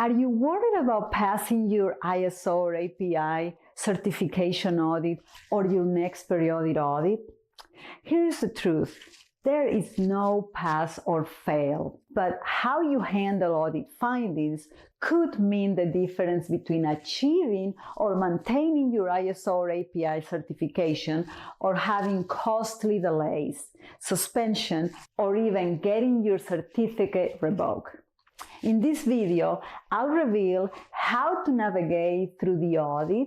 Are you worried about passing your ISO or API certification audit or your next periodic audit? Here's the truth. There is no pass or fail, but how you handle audit findings could mean the difference between achieving or maintaining your ISO or API certification or having costly delays, suspension, or even getting your certificate revoked. In this video, I'll reveal how to navigate through the audit,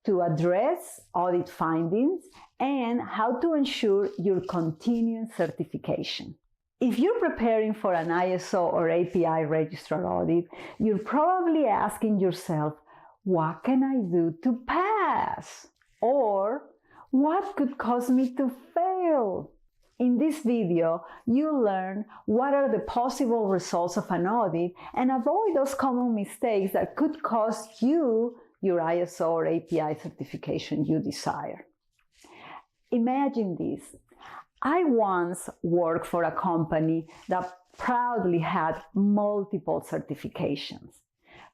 to address audit findings, and how to ensure your continuing certification. If you're preparing for an ISO or API registrar audit, you're probably asking yourself, what can I do to pass? Or what could cause me to fail? In this video, you'll learn what are the possible results of an audit and avoid those common mistakes that could cost you your ISO or API certification you desire. Imagine this. I once worked for a company that proudly had multiple certifications.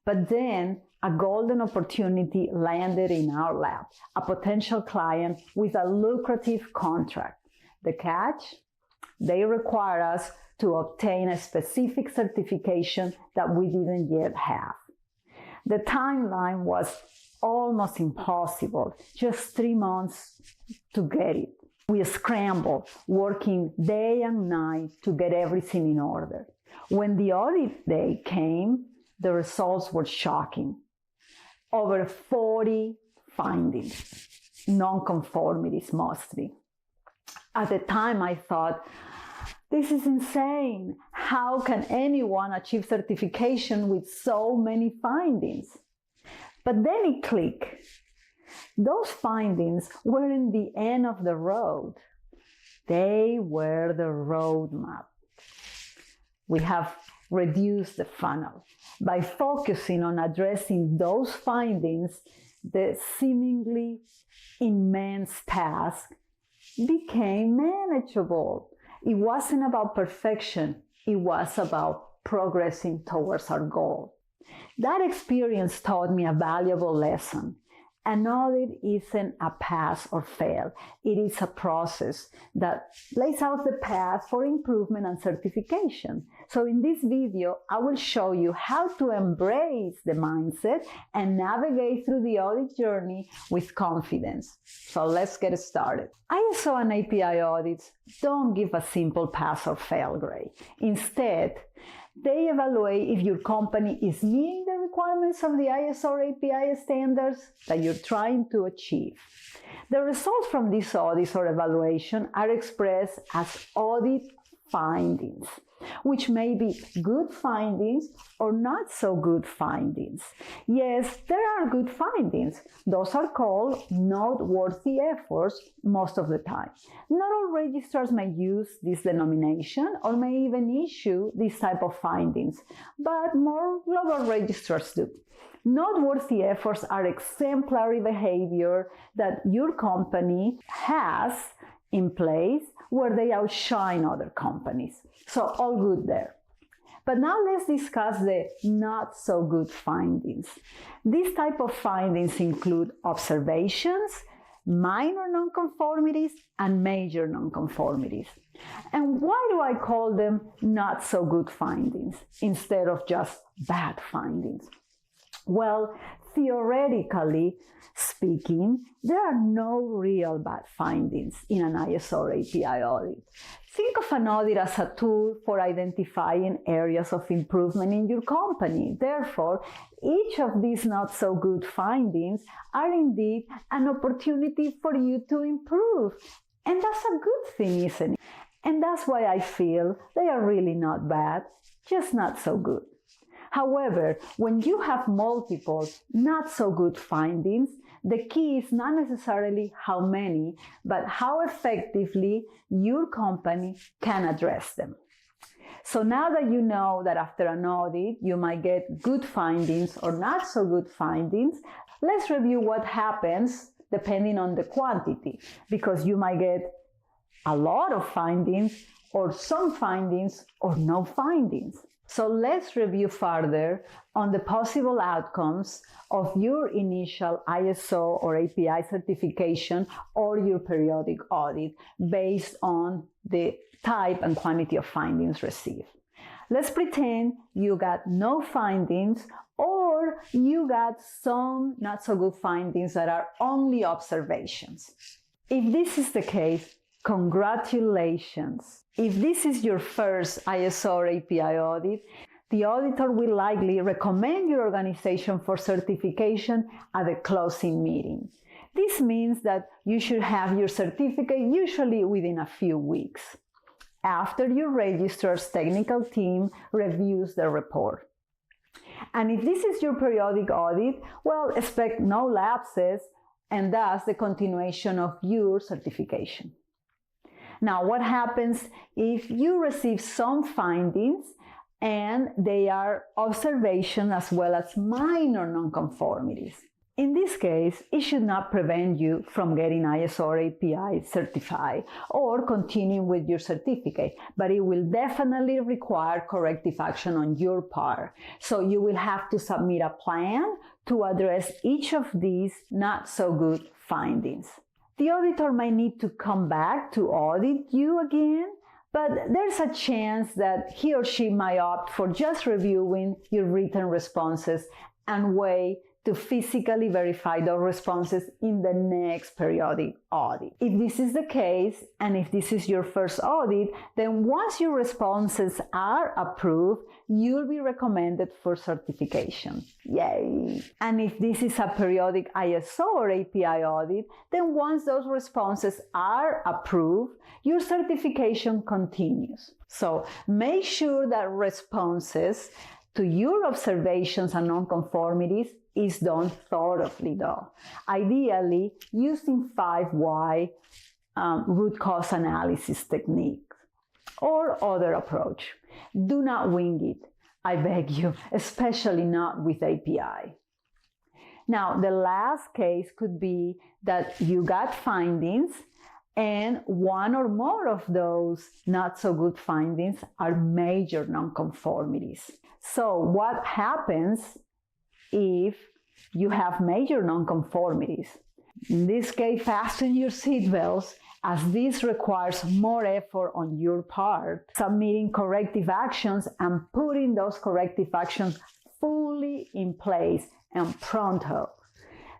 But then a golden opportunity landed in our lap, a potential client with a lucrative contract. The catch? They require us to obtain a specific certification that we didn't yet have. The timeline was almost impossible, just 3 months to get it. We scrambled, working day and night to get everything in order. When the audit day came, the results were shocking. Over 40 findings, nonconformities mostly. At the time, I thought, this is insane. How can anyone achieve certification with so many findings? But then it clicked. Those findings weren't the end of the road. They were the roadmap. We have reduced the funnel. By focusing on addressing those findings, the seemingly immense task became manageable. It wasn't about perfection. It was about progressing towards our goal. That experience taught me a valuable lesson. An audit isn't a pass or fail. It is a process that lays out the path for improvement and certification. So in this video, I will show you how to embrace the mindset and navigate through the audit journey with confidence. So let's get started. ISO and API audits don't give a simple pass or fail grade. Instead, they evaluate if your company is meeting the requirements of the ISO or API standards that you're trying to achieve. The results from these audits or evaluation are expressed as audit findings, which may be good findings or not so good findings. Yes, there are good findings. Those are called noteworthy efforts most of the time. Not all registrars may use this denomination or may even issue this type of findings, but more global registrars do. Noteworthy efforts are exemplary behavior that your company has in place where they outshine other companies. So all good there. But now let's discuss the not so good findings. These type of findings include observations, minor nonconformities, and major nonconformities. And why do I call them not so good findings instead of just bad findings? Well, theoretically speaking, there are no real bad findings in an ISO or API audit. Think of an audit as a tool for identifying areas of improvement in your company. Therefore, each of these not so good findings are indeed an opportunity for you to improve. And that's a good thing, isn't it? And that's why I feel they are really not bad, just not so good. However, when you have multiple not so good findings, the key is not necessarily how many, but how effectively your company can address them. So now that you know that after an audit, you might get good findings or not so good findings, let's review what happens depending on the quantity, because you might get a lot of findings or some findings or no findings. So let's review further on the possible outcomes of your initial ISO or API certification or your periodic audit based on the type and quantity of findings received. Let's pretend you got no findings or you got some not so good findings that are only observations. If this is the case, congratulations. If this is your first ISO or API audit, the auditor will likely recommend your organization for certification at the closing meeting. This means that you should have your certificate usually within a few weeks, after your registrar's technical team reviews the report. And if this is your periodic audit, well, expect no lapses and thus the continuation of your certification. Now, what happens if you receive some findings and they are observations as well as minor nonconformities? In this case, it should not prevent you from getting ISO or API certified or continuing with your certificate, but it will definitely require corrective action on your part. So you will have to submit a plan to address each of these not so good findings. The auditor might need to come back to audit you again, but there's a chance that he or she might opt for just reviewing your written responses and wait to physically verify those responses in the next periodic audit. If this is the case, and if this is your first audit, then once your responses are approved, you'll be recommended for certification. Yay! And if this is a periodic ISO or API audit, then once those responses are approved, your certification continues. So make sure that responses to your observations and nonconformities is done thoroughly though. Ideally, using 5 why root cause analysis technique or other approach. Do not wing it, I beg you, especially not with API. Now, the last case could be that you got findings and one or more of those not so good findings are major nonconformities. So what happens if you have major nonconformities? In this case, fasten your seatbelts, as this requires more effort on your part, submitting corrective actions and putting those corrective actions fully in place and pronto.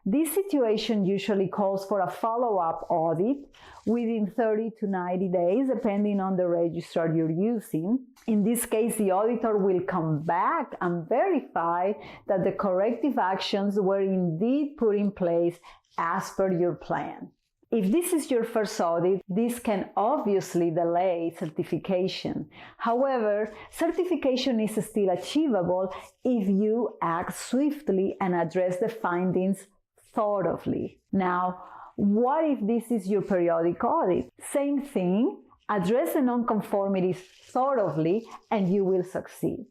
This situation usually calls for a follow-up audit within 30 to 90 days, depending on the registrar you're using. In this case, the auditor will come back and verify that the corrective actions were indeed put in place as per your plan. If this is your first audit, this can obviously delay certification. However, certification is still achievable if you act swiftly and address the findings thoroughly. Now, what if this is your periodic audit? Same thing, address the nonconformities thoroughly and you will succeed.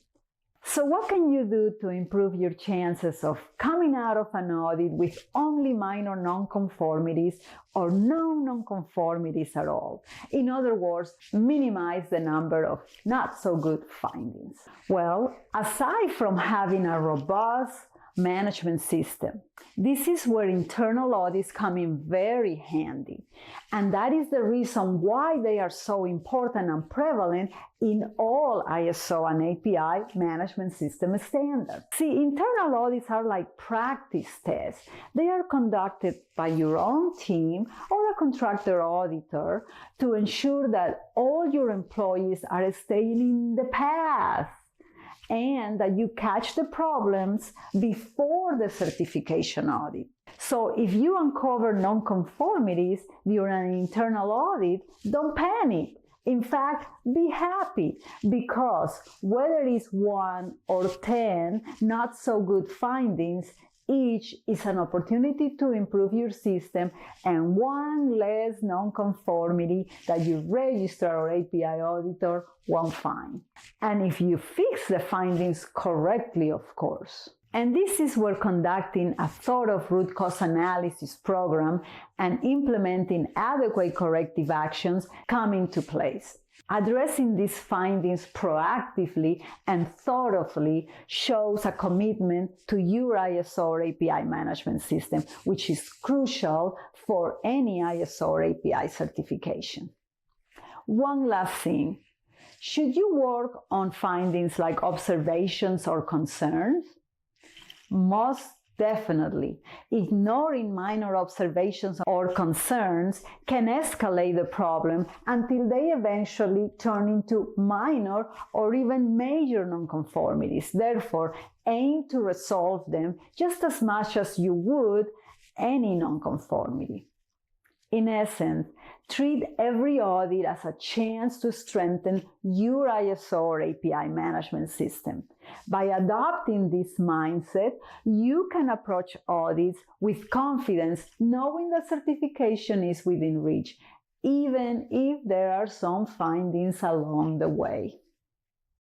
So what can you do to improve your chances of coming out of an audit with only minor nonconformities or no nonconformities at all? In other words, minimize the number of not so good findings. Well, aside from having a robust management system, this is where internal audits come in very handy. And that is the reason why they are so important and prevalent in all ISO and API management system standards. See, internal audits are like practice tests. They are conducted by your own team or a contractor auditor to ensure that all your employees are staying in the path and that you catch the problems before the certification audit. So if you uncover nonconformities during an internal audit, don't panic. In fact, be happy, because whether it's 1 or 10 not so good findings, each is an opportunity to improve your system and one less nonconformity that your registrar or API auditor won't find. And if you fix the findings correctly, of course. And this is where conducting a thorough root cause analysis program and implementing adequate corrective actions come into place. Addressing these findings proactively and thoroughly shows a commitment to your ISO or API management system, which is crucial for any ISO or API certification. One last thing. Should you work on findings like observations or concerns? Most definitely. Ignoring minor observations or concerns can escalate the problem until they eventually turn into minor or even major nonconformities. Therefore, aim to resolve them just as much as you would any nonconformity. In essence, treat every audit as a chance to strengthen your ISO or API management system. By adopting this mindset, you can approach audits with confidence, knowing that certification is within reach, even if there are some findings along the way.